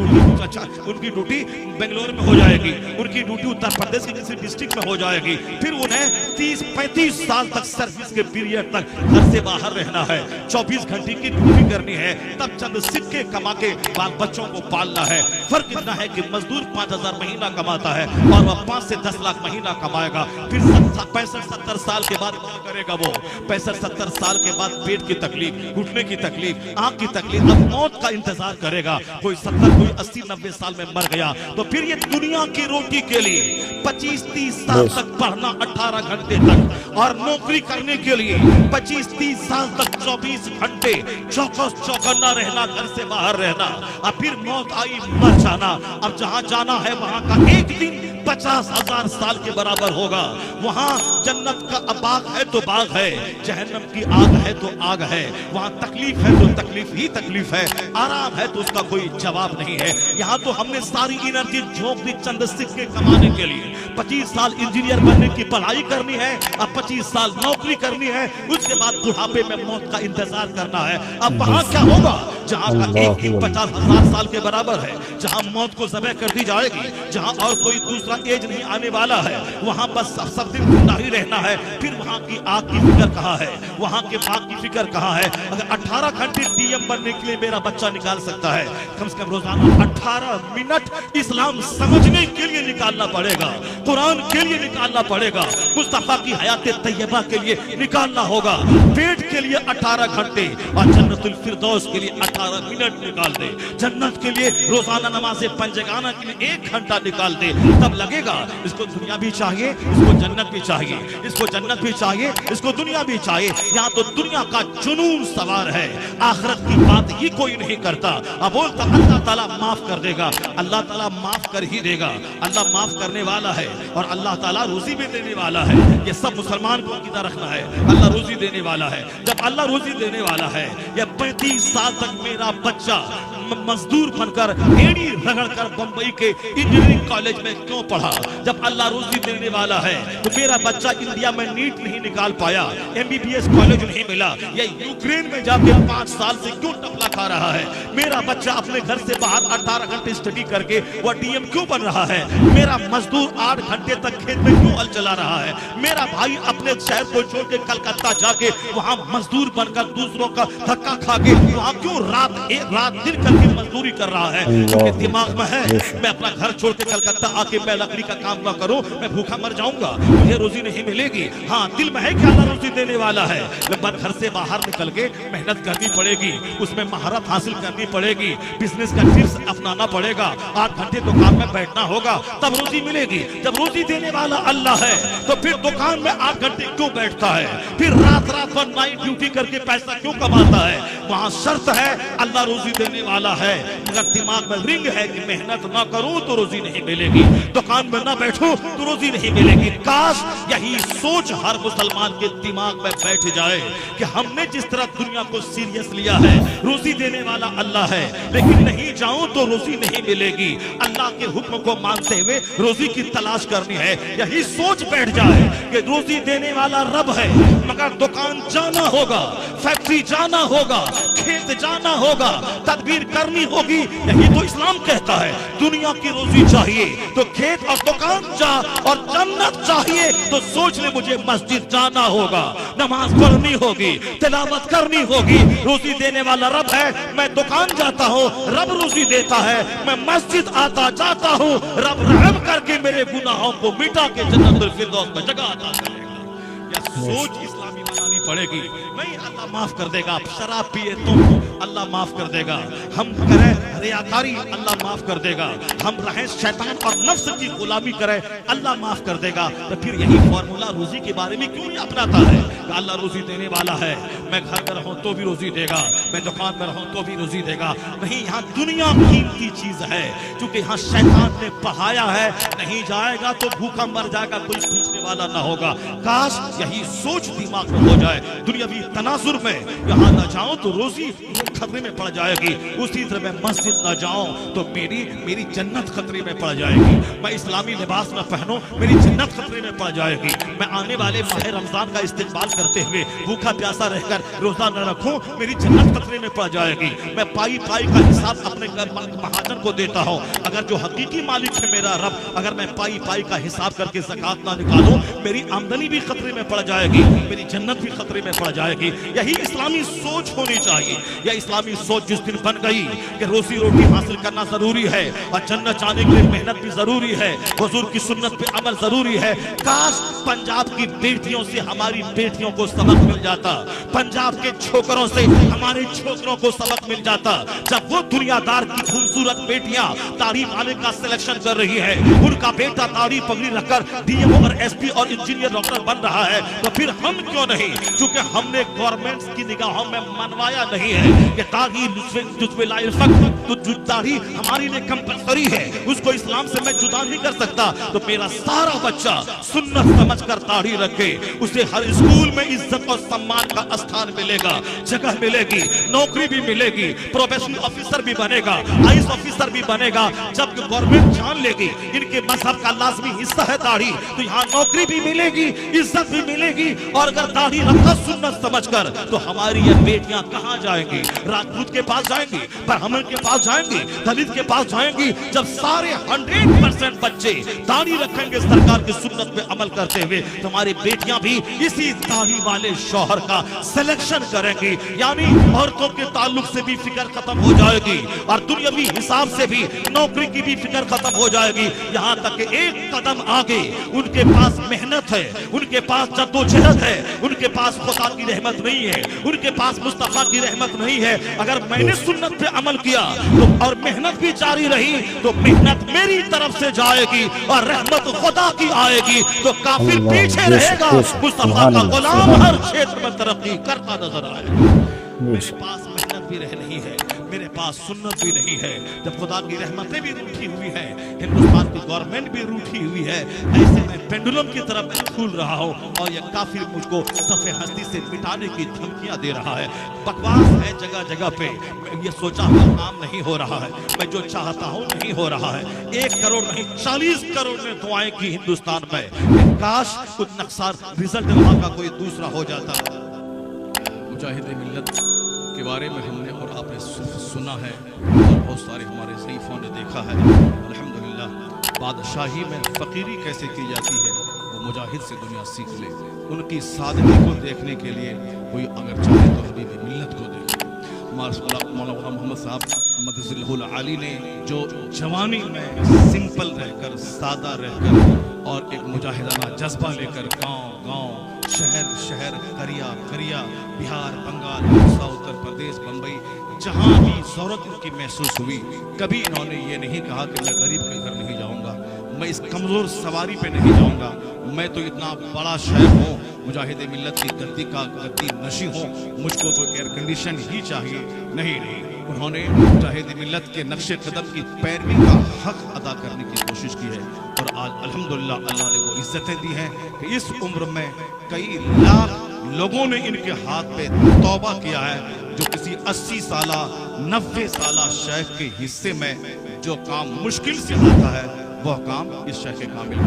Speaker 1: ड्यूटी बेंगलोर में हो जाएगी, उनकी ड्यूटी उत्तर प्रदेश के किसी डिस्ट्रिक्ट में हो जाएगी। फिर उन्हें 30-35 साल तक सर्विस के पीरियड तक घर से बाहर रहना है, 24 घंटे की ड्यूटी करनी है, तब चंद सिक्के कमा के बाल बच्चों को पालना है। फर्क इतना है कि मजदूर 5,000 महीना कमाता है और वह 5 से 10 लाख महीना कमाएगा। फिर 65-70 साल के बाद क्या करेगा वो? 65-70 साल के बाद पेट की तकलीफ, घुटने की तकलीफ, आंख की तकलीफ, अब मौत का इंतजार करेगा। कोई 70, कोई 80-90 साल में मर गया तो फिर ये दुनिया की रोटी के लिए 25-30 साल तक पढ़ना 18 घंटे तक, और नौकरी करने के लिए 25-30 साल तक 24 घंटे चौकन्ना रहना, घर से बाहर रहना। अब फिर मौत आई, मर जाना। अब जहां जाना है वहां का एक दिन 50,000 साल के बराबर होगा। वहां जन्नत का बाग है तो बाग है, जहन्नम की आग है तो आग है। वहां तकलीफ है तो तकलीफ ही तकलीफ है, आराम है तो उसका कोई जवाब नहीं है। यहाँ तो हमने सारी एनर्जी झोंक दी चंद सिक्के कमाने के लिए। 25 साल इंजीनियर बनने की पढ़ाई करनी है, अब 25 साल नौकरी करनी है, उसके बाद बुढ़ापे में मौत का इंतजार करना है। अब वहां क्या होगा? जहां का एक 50,000 साल के बराबर है, जहां मौत को ज़बह कर दी जाएगी, जहां और कोई दूसरा एज नहीं आने वाला है, वहां बस सब दिन जिंदा ही रहना है। फिर वहां की आग की फिक्र कहाँ है? वहां के बाग की फिक्र कहाँ है? अगर 18 घंटे DM बनने के लिए मेरा बच्चा निकाल सकता है, कम से कम रोजाना 18 मिनट इस्लाम समझने के लिए निकालना पड़ेगा, कुरान के लिए निकालना पड़ेगा, मुस्तफा की हयात तैयबा के लिए निकालना होगा। पेट के लिए 18 घंटे और जन्नतुल फिरदौस के लिए 18 मिनट निकाल दे। जन्नत के लिए रोजाना नमाज़े पंजगाना के लिए 1 घंटा निकाल दे, तब लगेगा इसको दुनिया भी चाहिए, इसको जन्नत भी चाहिए, इसको जन्नत भी चाहिए, इसको दुनिया भी चाहिए। यहाँ तो दुनिया का जुनून सवार है, आखिरत की बात ही कोई नहीं करता। अब बोलता अल्लाह ताला माफ कर देगा, अल्लाह ताला माफ कर ही देगा। अल्लाह माफ करने वाला है और अल्लाह ताला रोजी भी देने वाला है। ये सब मुसलमान को अकीदा रखना है, अल्लाह रोजी देने वाला है। जब अल्लाह रोजी देने वाला है, ये 35 साल तक मेरा बच्चा मजदूर बनकर एड़ी रगड़कर बंबई के इंजीनियरिंग कॉलेज में क्यों पढ़ा? जब अल्लाह रोजी देने वाला है तो मेरा बच्चा इंडिया में नीट नहीं निकाल पाया, MBBS कॉलेज नहीं मिला, ये यूक्रेन में जाके 5 साल से क्यों टपला खा रहा है? मेरा बच्चा अपने घर से बाहर 18 घंटे स्टडी करके वह DM क्यों बन रहा है? मेरा मजदूर 8 घंटे तक खेत में क्यों हल चला रहा है? मेरा भाई अपने शहर को छोड़ के कलकत्ता जाके वहां मजदूर बनकर दूसरों का धक्का खा के वहां क्यों रात दिन करके मजदूरी कर रहा है? क्योंकि दिमाग में है मैं अपना घर छोड़ के कलकत्ता आके मैं लकड़ी का काम ना करूं, मैं भूखा मर जाऊंगा, मुझे रोजी नहीं मिलेगी। हाँ, दिल में है कि अल्लाह रोजी देने वाला है, लेकिन घर से बाहर निकल के मेहनत करनी पड़ेगी, उसमें महारत हासिल करनी पड़ेगी, बिजनेस का टिप्स अपनाना पड़ेगा, 8 घंटे दुकान में बैठना होगा, तब रोजी मिलेगी। जब रोजी देने वाला अल्लाह है तो फिर दुकान में 8 घंटे क्यों बैठता है? फिर रात भर नाइट ड्यूटी करके पैसा क्यों कमाता है? वहां शर्त है अल्लाह रोजी देने वाला है, मगर दिमाग में रिंग है कि मेहनत ना करूं तो रोजी नहीं मिलेगी, दुकान में ना बैठूं तो रोजी नहीं मिलेगी। काश यही सोच हर मुसलमान के दिमाग में बैठ जाए कि हमने जिस तरह दुनिया को सीरियस लिया है, रोजी देने वाला अल्लाह है, लेकिन नहीं जाऊं तो रोजी नहीं मिलेगी, अल्लाह के हुक्म को मानते हुए रोजी की तलाश करनी है। यही सोच बैठ जाए कि रोजी देने वाला रब है, मगर दुकान जाना होगा, फैक्ट्री जाना होगा, खेत जाना होगा, तदबीर करनी होगी। यही तो इस्लाम कहता है। दुनिया की रोजी चाहिए तो खेत और दुकान जा, और जन्नत चाहिए तो सोच ले मुझे मस्जिद जाना होगा, नमाज पढ़नी होगी, तिलावत करनी होगी। रोजी देने वाला रब है, मैं दुकान जाता हूँ, रब रोजी देता है। मैं मस्जिद आता जाता हूँ, रब रहम करके मेरे गुनाहों को मिटा के जन्नतुल फिरदौस में जगह अता करेगा। या सोच इस्लामी बनानी पड़ेगी। नहीं, अल्लाह माफ कर देगा। आप शराब पिए तो अल्लाह माफ कर देगा। हम करें रियाकारी, अल्लाह माफ कर देगा। हम रहें शैतान और नफ्स की गुलामी करें, अल्लाह माफ कर देगा। तो फिर यही फॉर्मूला रोजी के बारे में क्यों नहीं अपनाता है कि अल्लाह रोजी देने वाला है। मैं घर में रहूं तो भी रोजी देगा, मैं दुकान में रहूं तो भी रोजी देगा। नहीं, यहाँ दुनिया कीमती चीज है, क्योंकि यहाँ शैतान ने पढ़ाया है, नहीं जाएगा तो भूखा मर जाएगा, कोई पूछने वाला ना होगा। काश यही सोच दिमाग में हो जाए। दुनियावी तनाजुर में यहाँ न जाऊं तो रोजी खतरे में पड़ जाएगी, उसी तरह मैं मस्जिद न जाऊं तो मेरी जन्नत खतरे में पड़ जाएगी। मैं इस्लामी लिबास न पहनूं, मेरी जन्नत खतरे में पड़ जाएगी। मैं आने वाले माह रमजान का इस्तेमाल करते हुए भूखा प्यासा रहकर रोजा न रखूं, मेरी जन्नत खतरे में पड़ जाएगी। मैं पाई पाई का हिसाब अपने महाजन को देता हूं, अगर जो हकीकी मालिक है मेरा रब, अगर मैं पाई पाई का हिसाब करके ज़कात ना निकालूं, मेरी आमदनी भी खतरे में पड़ जाएगी, मेरी जन्नत भी खतरे में पड़ जाएगी। यही इस्लामी सोच होनी चाहिए। यह इस्लामी सोच जिस दिन बन गई कि रोजी रोटी हासिल करना जरूरी है और जन्नत जाने के लिए मेहनत भी जरूरी है, हुजूर की सुन्नत पे अमल जरूरी है। काश पंजाब की बेटियों से हमारी बेटियों को सबक मिल जाता, पंजाब के छोकरों से हमारे छोकरों को सबक मिल जाता। जब वो दुनियादार की खूबसूरत बेटियां दाढ़ी वाले का सिलेक्शन कर रही है, उनका बेटा दाढ़ी पगड़ी रखकर डीएमओ और एसपी और इंजीनियर डॉक्टर बन रहा है, तो फिर हम क्यों नहीं? क्योंकि हमने गवर्नमेंट की निगाहों में मनवाया नहीं है कि दाढ़ी जो दाढ़ी हमारी लिए कंपलसरी है, उसको इस्लाम से मैं जुदा नहीं कर सकता। तो मेरा सारा बच्चा सुन्नत समझकर दाढ़ी रखे, उसे हर स्कूल में इज्जत और सम्मान का स्थान मिलेगा, जगह मिलेगी, नौकरी भी मिलेगी, प्रोबेशनरी ऑफिसर भी बनेगा, आईएएस ऑफिसर भी बनेगा। जब गवर्नमेंट जान लेगी इनके मजहब का लाजमी हिस्सा है दाढ़ी, तो यहाँ नौकरी भी मिलेगी, इज्जत भी मिलेगी। और अगर दाढ़ी रखा सुन्नत समझकर, तो हमारी ये बेटियां कहाँ जाएंगी? राजपूत के पास जाएंगी, ब्राह्मण के पास जाएंगी, दलित के पास जाएंगी। जब सारे 100% बच्चे दाढ़ी रखेंगे सरकार की सुन्नत पे अमल करते हुए, तो हमारी बेटियां भी इसी दाढ़ी वाले शौहर का सिलेक्शन करेंगी। यानी औरतों के ताल्लुक से भी फिक्र खत्म हो जाएगी और दुनियावी हिसाब से भी नौकरी की भी फिक्र खत्म हो जाएगी। यहाँ तक कि एक कदम आगे उनके पास मेहनत है, उनके पास जद्दोजहद है, उनके पास खुदा की रहमत नहीं है, उनके पास मुस्तफा की रहमत नहीं है। अगर मैंने सुन्नत पे अमल किया तो और मेहनत भी जारी रही, तो मेहनत मेरी तरफ से जाएगी और रहमत खुदा की आएगी। तो काफिर पीछे रहेगा, मुस्तफा का गुलाम हर क्षेत्र में तरक्की करता नजर आएगा। मेरे पास मेहनत भी नहीं है, मेरे पास सुन्नत भी नहीं है। जब खुदा की रहमतें भी रूठी हुई है, हिंदुस्तान की गवर्नमेंट भी रूठी हुई है, ऐसे में पेंडुलम की तरफ झूल रहा हूँ और यह काफिर मुझको सफ़े हस्ती से मिटाने की धमकियां दे रहा है। बकवास है जगह जगह पे। ये सोचा हुआ काम नहीं हो रहा है, मैं जो चाहता हूँ नहीं हो रहा है। 1 करोड़ नहीं 40 करोड़ ने दुआएं की हिंदुस्तान में। काश कुछ नक्शा रिजल्ट वहां का कोई दूसरा हो जाता।
Speaker 4: मुजाहिद मिल्लत के बारे में हमने और आपने सुना है और बहुत सारे हमारे ज़ईफ़ों ने देखा है। अल्हम्दुलिल्लाह बादशाही में फ़कीरी कैसे की जाती है वो मुजाहिद से दुनिया सीख ले। उनकी सादगी को देखने के लिए कोई अगर चाहे तो हबीब मिल्लत को देखे। मौलाना मोहम्मद साहब मदज़िल्लहुल आली ने जो जवानी में सिंपल रहकर, सादा रहकर और एक मुजाहिदाना जज्बा लेकर गांव-गांव, शहर-शहर, करिया, बिहार, बंगाल, उड़ीसा, उत्तर प्रदेश, बम्बई, जहाँ भी ज़रूरत उनकी महसूस हुई, कभी इन्होंने ये नहीं कहा कि मैं गरीब के घर नहीं जाऊँगा, मैं इस कमज़ोर सवारी पे नहीं जाऊँगा, मैं तो इतना बड़ा शहर हूँ, मुजाहिद मिल्लत की गद्दी नशी हूँ, मुझको तो एयर कंडीशन ही चाहिए। नहीं, उन्होंने मुजाहिद मिल्लत के नक्शे कदम की पैरवी का हक अदा करने की कोशिश की है और आज अल्हम्दुलिल्लाह अल्लाह ने वो इज्जतें दी हैं कि इस उम्र में कई लाख लोगों ने इनके हाथ पे तौबा किया है। जो किसी 80 साला 90 साला शेख के हिस्से में जो काम मुश्किल से आता है, वह काम इस शेख के कामिल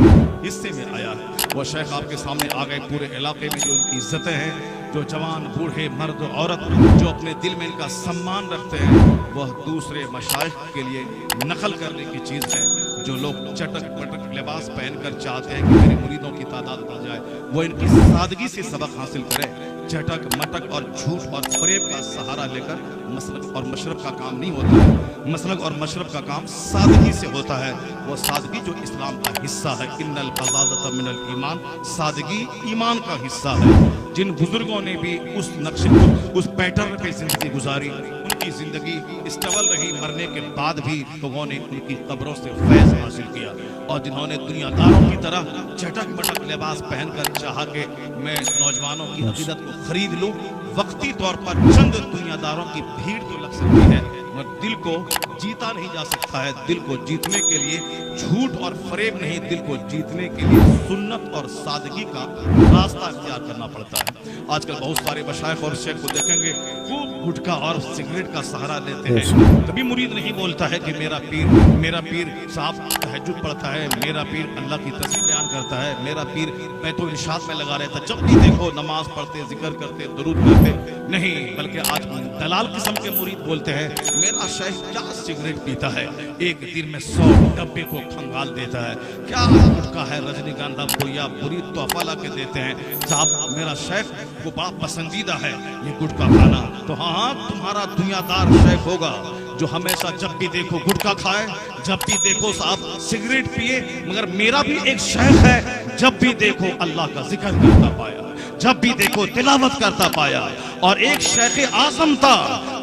Speaker 4: हिस्से में आया है। वह शेख आपके सामने आ गए। पूरे इलाके में जो उनकी इज्जतें हैं, जो जवान बूढ़े मर्द औरत जो अपने दिल में इनका सम्मान रखते हैं, वह दूसरे मशाइख के लिए नकल करने की चीज़ है। जो लोग चटक पटक लिबास पहनकर चाहते हैं कि मेरे मुरीदों की तादाद बढ़ जाए, वो इनकी सादगी से सबक हासिल करें। चटक मटक और झूठ और फरेब का सहारा लेकर मसलक और मशरब का काम नहीं होता है। मसलक और मशरब का काम सादगी से होता है। वो सादगी जो इस्लाम का हिस्सा है। इन्नल बज़ाज़त मिनल ईमान, सादगी ईमान का हिस्सा है। जिन बुजुर्गों ने भी उस नक्शे उस पैटर्न पे जिंदगी गुजारी, उनकी जिंदगी स्टेबल रही। मरने के बाद भी लोगों ने उनकी कब्रों से फैज़ हासिल किया। और जिन्होंने दुनियादारों की तरह चटक मटक लिबास पहनकर चाहा कि मैं नौजवानों की अकीदत को खरीद लूं, वक्ती तौर पर चंद दुनियादारों की भीड़ तो लग सकती है, मगर दिल को जीता नहीं जा सकता है। दिल को जीतने के लिए झूठ और फरेब नहीं, दिल को जीतने के लिए सुन्नत और सादगी का रास्ता इख्तियार करना पड़ता है। आजकल बहुत सारे मशाइख और शेख को देखेंगे खूब गुटखा और सिगरेट का सहारा लेते हैं। कभी मुरीद नहीं बोलता है कि मेरा पीर साहब तहज्जुद पढ़ता है, मेरा पीर अल्लाह की तस्बीह बयान करता है, मेरा पीर मैं तो इरशाद में लगा रहता। जब भी देखो नमाज पढ़ते, जिक्र करते, दुरूद करते नहीं, बल्कि आज दलाल किस्म के मुरीद बोलते हैं मेरा शेख क्या सिगरेट पीता है, एक दिन में 100 डब्बे को खंगाल देता है, क्या गुटखा है, रजनीगंधा पुड़िया बुरी तोहफा ला के देते हैं। साहब मेरा शेख को बड़ा पसंदीदा है ये गुटखा खाना। तो हाँ, तुम्हारा दुनियादार शेख होगा जो हमेशा जब भी देखो गुटखा खाए, जब भी देखो साहब सिगरेट पिए, मगर मेरा भी एक शेख है, जब भी देखो अल्लाह का जिक्र करता पाया, जब भी देखो तिलावत करता पाया। और एक शेख आजम था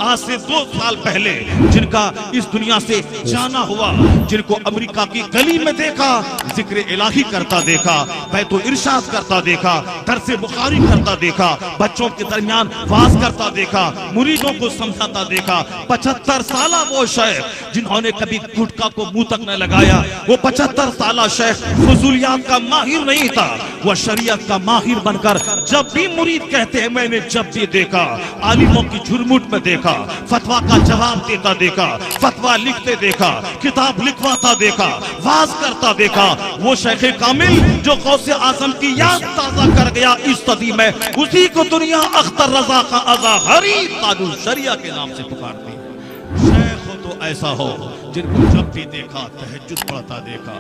Speaker 4: आज से 2 साल पहले, जिनका इस दुनिया से जाना हुआ, जिनको अमेरिका की गली में देखा, जिक्र इलाही करता देखा, बैतो इरशाद करता देखा, दर्स बुखारी करता देखा, बच्चों के दरमियान वाज करता देखा, मुरीदों को समझाता देखा। 75 साला वो शेख जिन्होंने कभी गुटखा को मुंह तक न लगाया, वो 75 साला शेख फुजूलियात का माहिर नहीं था, वह शरीयत का माहिर बनकर जब भी मुरीद कहते हैं मैंने जब भी देखा, आलिमों की झुरमुट में देखा, फतवा का जवाब देता देखा, फतवा लिखते देखा, किताब लिखवाता देखा, वाज करता देखा। वो शेख कामिल जो गौसे आजम की याद ताजा कर गया इस सदी में, उसी को दुनिया अख्तर रजा का अज़हरी कानून शरिया के नाम से पुकारती है। शेख हो तो ऐसा हो जिनको जब भी देखा तहज्जुद पढ़ता देखा,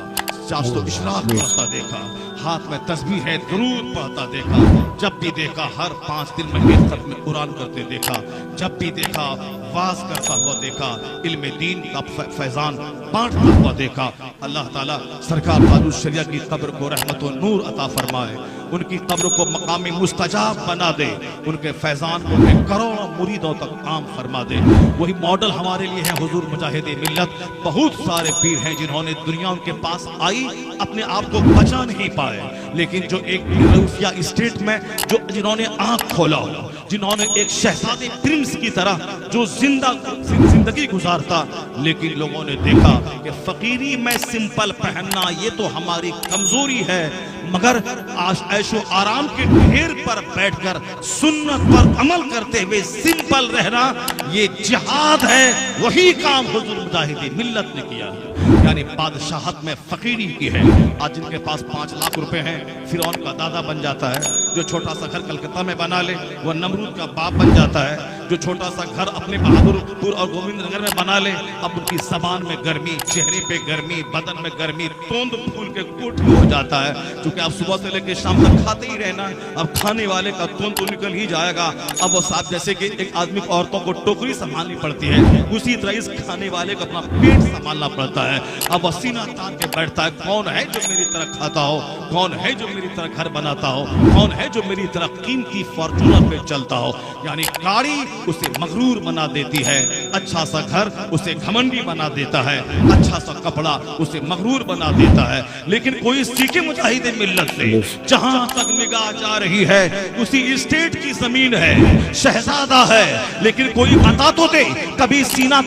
Speaker 4: चास्तो इशराक पढ़ता देखा, हाथ में तस्बीह है दुरूद पढ़ता देखा, जब भी देखा हर 5 दिन में एक खत्म कुरान करते देखा, जब भी देखा वाज करता हुआ देखा, इल्म दीन का फैजान बांटता हुआ देखा। अल्लाह ताला सरकार कानून शरिया की कब्र को रहमत और नूर अता फरमाए, उनकी कब्र को मकामी मुस्तजाब बना दे, उनके फैजान को करोड़ों मुरीदों तक आम फरमा दे। वही मॉडल हमारे लिए है हुजूर मुजाहिद मिल्लत। बहुत सारे पीर हैं जिन्होंने दुनिया उनके पास आई, अपने आप को बचा नहीं पाए, लेकिन जो एक रूफिया स्टेट में जिन्होंने आंख खोला, जिन्होंने एक शहजादे प्रिंस की तरह जो जिंदगी गुजारता, लेकिन लोगों ने देखा कि फकीरी में सिंपल पहनना ये तो हमारी कमजोरी है, मगर आज ऐशो आराम के ढेर पर बैठकर सुन्नत पर अमल करते हुए सिंपल रहना ये जिहाद है। वही काम हुजूर मुजाहिद मिल्लत ने किया है, यानी बादशाहत में फकीरी की है। आज जिनके पास 5 लाख रुपए हैं, फिरौन का दादा बन जाता है। जो छोटा सा घर कलकत्ता में बना ले वह नमरूद का बाप बन जाता है। जो छोटा सा घर अपने बहादुरपुर और गोविंद नगर में बना ले, अब उनकी जबान में गर्मी, चेहरे पे गर्मी, बदन में गर्मी, तोंद फूल के कोठी हो जाता है। क्योंकि आप सुबह से लेकर शाम तक खाते ही रहना, अब खाने वाले का तोंद तो निकल ही जाएगा। अब वो साथ जैसे कि एक आदमी को औरतों को टोकरी संभालनी पड़ती है, उसी तरह इस खाने वाले को अपना पेट संभालना पड़ता है। अब वो सीना तान के बैठता है, कौन है जो मेरी तरह खाता हो, कौन है जो मेरी तरह घर बनाता हो, कौन है जो मेरी तरह कीमती फॉर्चूनर पे चलता हो। यानी गाड़ी उसे मगरूर बना देती है, अच्छा सा घर उसे घमंडी बना देता है, अच्छा सा कपड़ा उसे मगरूर बना देता है। लेकिन कोई सीखे मुजाहिद मिल्लत से जहां तक निगाह जा रही है उसी स्टेट की जमीन है, शहजादा है, लेकिन कोई बता तो दे कभी सीना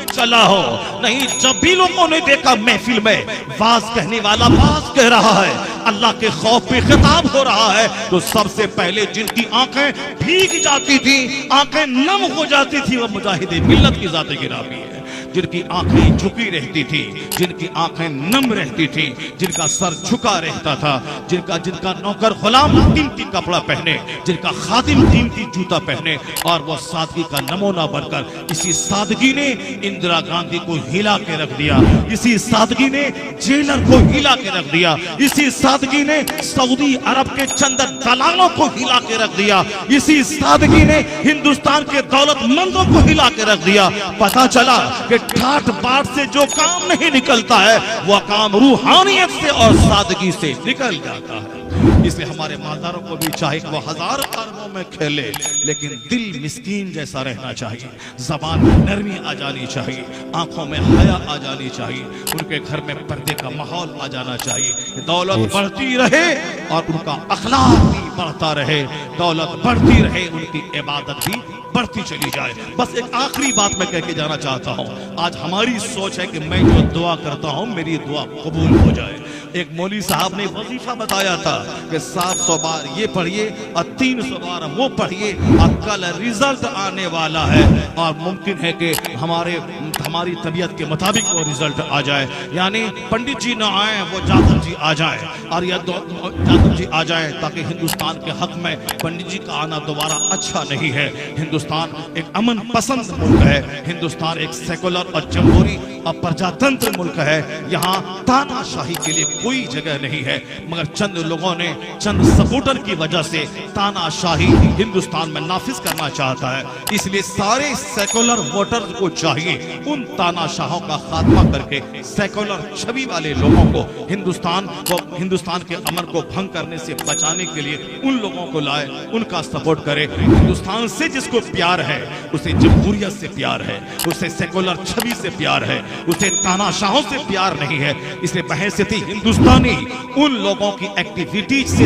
Speaker 4: चला हो नहीं। जब भी लोगों ने देखा महफिल में वाज कहने वाला वाज कह रहा है, अल्लाह के खौफ पे खिताब हो रहा है, तो सबसे पहले जिनकी आंखें भीग जाती थी, आंखें नम हो जाती थी, वो मुजाहिद मिल्लत की जाते गिरामी है। जिनकी आंखें झुकी रहती थी, जिनकी आंखें नम रहती थी, जिनका सर झुका रहता था, जिनका नौकर गुलाम कीमती कपड़ा पहने, जिनका खादिम कीमती जूता पहने, और वो सादगी का नमूना बनकर इसी सादगी ने इंदिरा गांधी को हिला के रख दिया, इसी सादगी ने जेलर को हिला के रख दिया, इसी सादगी ने सऊदी अरब के चंद दलालों को हिला के रख दिया, इसी सादगी ने हिंदुस्तान के दौलतमंदों को हिला के रख दिया। पता चला कि ठाठ बाट से जो काम नहीं निकलता है वह काम रूहानियत से और सादगी से निकल जाता है। इसलिए हमारे मालदारों को भी चाहे वो हजार अरबों में खेले, लेकिन दिल मिस्कीन जैसा रहना चाहिए, जबान में नरमी आ जानी चाहिए, आंखों में हया आ जानी चाहिए, उनके घर में पर्दे का माहौल आ जाना चाहिए। दौलत बढ़ती रहे और उनका अखलाक भी बढ़ता रहे, दौलत बढ़ती रहे, उनकी इबादत भी बढ़ती चली जाए। बस एक आखिरी बात मैं कह के जाना चाहता हूँ। आज हमारी सोच है कि मैं जो दुआ करता हूँ मेरी दुआ कबूल हो जाए। एक मौलवी साहब ने वजीफा बताया था कि 700 बार ये पढ़िए और 300 बार वो पढ़िए और कल रिजल्ट आने वाला है और मुमकिन है कि हमारी तबीयत के मुताबिक वो रिजल्ट आ जाए। यानी पंडित जी ना आए, वो जादव जी आ जाए, और या जादव जी आ जाए, ताकि हिंदुस्तान के हक में पंडित जी का आना दोबारा अच्छा नहीं है। हिंदुस्तान एक अमन पसंद मुल्क है, हिंदुस्तान एक सेकुलर और जमहूरी और प्रजातंत्र मुल्क है। यहाँ तानाशाही के लिए कोई जगह नहीं है, मगर चंद लोगों ने चंद सपोर्टर की वजह से तानाशाही हिंदुस्तान में नाफिज करना चाहता है। इसलिए सारे सेकुलर वोटर्स को चाहिए उन तानाशाहों का खात्मा करके सेकुलर छवि वाले लोगों को हिंदुस्तान के अमन को भंग करने से बचाने के लिए उन लोगों को लाए, उनका सपोर्ट करे। हिंदुस्तान से जिसको प्यार है उसे जमहूरियत से प्यार है, उसे सेकुलर छवि से प्यार है, उसे तानाशाहों से प्यार नहीं है। इसलिए बहैसियती हिंदुस्तानी उन लोगों की एक्टिविटीज से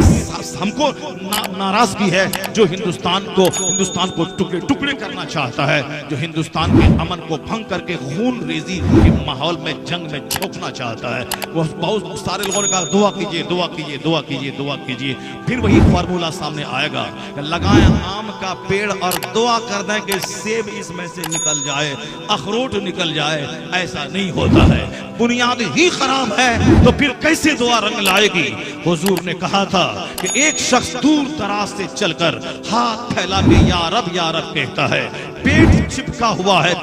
Speaker 4: हमको नाराजगी है जो हिंदुस्तान को टुकड़े टुकड़े करना चाहता है, जो हिंदुस्तान के अमन को भंग करके खून रेजी के माहौल में जंग में झोंकना चाहता है। वो बहुत सारे लोगों ने कहा दुआ कीजिए, दुआ कीजिए, दुआ कीजिए, दुआ कीजिए। फिर वही फार्मूला सामने आएगा, लगाएं आम का पेड़ और दुआ कर दें कि सेब इसमें से निकल जाए, अखरोट निकल जाए। ऐसा नहीं होता है, बुनियाद ही खराब है तो फिर कैसे दुआ रंग लाएगी। हुजूर ने कहा था कि एक शख्स दूर दराज से चलकर हाथ फैला के या रब कहता है, पेट चिपका हुआ है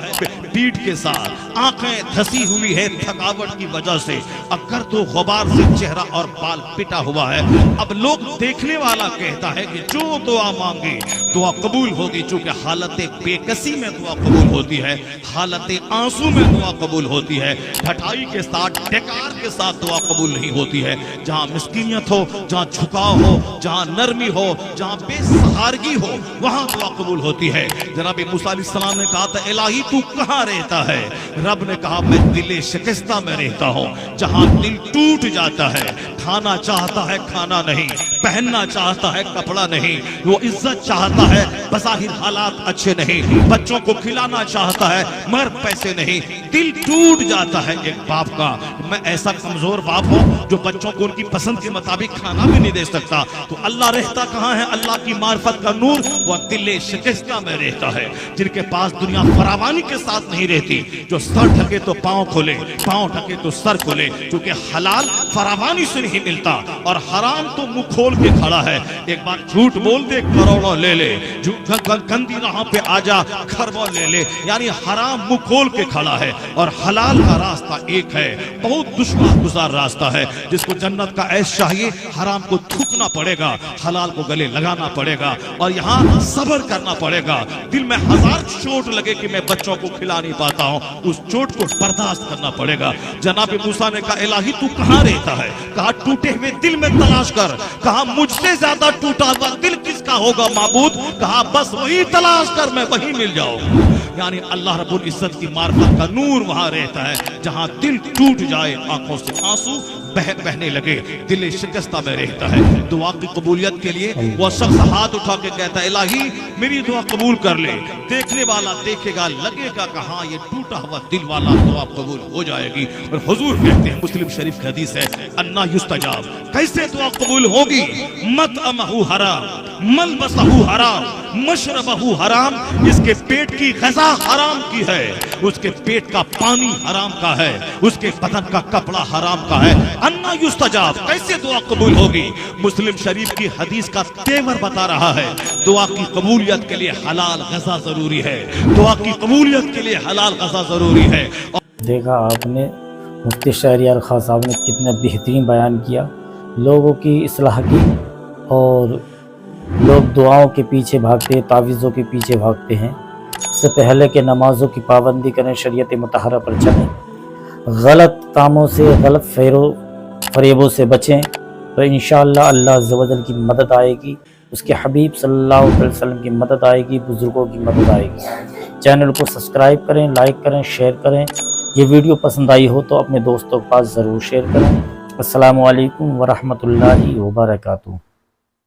Speaker 4: पीठ के साथ, आंखें धसी हुई है थकावट की वजह से, अगर तो गुबार से चेहरा और बाल पिटा हुआ है। अब लोग देखने वाला कहता है कि जो दुआ मांगे दुआ कबूल होगी, चूंकि हालत बेकसी में दुआ कबूल होती है, हालत आंसू में दुआ कबूल होती है, ढटाई के साथ डेकार के साथ दुआ कबूल नहीं होती है। जहां मिस्कीनियत हो, जहां झुकाव हो, जहां नरमी हो, जहां बेसहारगी हो, वहां दुआ कबूल होती है। जनाब मूसा अलैहिस्सलाम ने कहा था, इलाही तू कहां रहता है? रब ने कहा, मैं दिल शिकस्ता में रहता हूं, जहां दिल टूट जाता है, खाना चाहता है खाना नहीं, पहनना चाहता है कपड़ा नहीं, वो इज्जत चाहता है बज़ाहिर हालात अच्छे नहीं, बच्चों को खिलाना चाहता है मगर पैसे नहीं, दिल टूट जाता है एक बाप का। मैं ऐसा कमजोर बाप हूं जो बच्चों को उनकी पसंद के मुताबिक खाना भी नहीं दे सकता, तो अल्लाह रहता कहां है? अल्लाह की मार्फत का नूर वह दिल शिकस्ता में रहता है। जिनके पास दुनिया फरावानी के साथ नहीं रहती, जो सर ढके तो पांव खोले, पांव ढके तो सर खोले, क्योंकि हलाल फरावानी से नहीं मिलता और हराम तो मुंह खोल के खड़ा है। एक बार झूठ बोल दे करोड़ों ले ले, गंदी राह पे आजा खरबों ले ले, यानी हराम मुंह खोल के खड़ा है और हलाल का रास्ता एक है, बहुत दुश्वार गुजार रास्ता है। जिसको जन्नत का ऐश चाहिए हराम को थूकना पड़ेगा, हलाल को गले लगाना पड़ेगा और यहाँ सब्र करना पड़ेगा। दिल में हजार चोट लगे कि मैं बच्चों को खिला नहीं पाता हूँ, उस चोट को बर्दाश्त करना पड़ेगा। जनाब मूसा ने कहा, इलाही तू कहाँ रहता है? कहा टूटे हुए दिल में तलाश कर। कहा मुझसे ज्यादा टूटा हुआ दिल किसका होगा माबूद? कहा बस वही तलाश कर, मैं वही मिल जाऊंगा। यानी अल्लाह रब्बुल इज्जत की मार्फत का नूर वहां रहता है, जहां दिल टूट जाए, आंखों से आंसू बहने लगे, दिल शिकस्ता में रहता है। दुआ की कबूलियत के लिए वो शख्स हाथ उठा के कहता है, इलाही मेरी दुआ कबूल कर ले। देखने वाला देखेगा, लगेगा कि हाँ ये टूटा हुआ दिल वाला दुआ कबूल हो जाएगी। और हुजूर कहते हैं, मुस्लिम शरीफ की हदीस है, अन्ना युस्तजाब, कैसे दुआ कबूल होगी? मत अमहु हराम,
Speaker 1: मलबसहु हराम, मशरबहु हराम, इसके पेट की ग़िज़ा हराम की है, उसके पेट का पानी हराम का है, उसके बदन का कपड़ा हराम का है। अन्ना युस्तजाब, कैसे दुआ कबूल होगी? मुस्लिम शरीफ की हदीस का तेवर बता रहा है, दुआ की कबूलियत के लिए हलाल ग़िज़ा जरूरी है, दुआ की कबूलियत के लिए हलाल ग़िज़ा जरूरी है।
Speaker 3: देखा आपने मुफ्ती शहरयार खान साहब ने कितना बेहतरीन बयान किया, लोगों की इस्लाह की, और लोग दुआओं के पीछे भागते हैं, तावीज़ों के पीछे भागते हैं। इससे पहले कि नमाज़ों की पाबंदी करें, शरीयत मुतहरा पर चलें, गलत कामों से, गलत फरेबों से बचें, तो इंशाअल्लाह अल्लाह अज़्ज़ व जल की मदद आएगी, उसके हबीब सल्लल्लाहु अलैहि वसल्लम की मदद आएगी, बुज़ुर्गों की मदद आएगी। चैनल को सब्सक्राइब करें, लाइक करें, शेयर करें। ये वीडियो पसंद आई हो तो अपने दोस्तों के पास ज़रूर शेयर करें। अस्सलामु अलैकुम व रहमतुल्लाहि व बरकातुहू।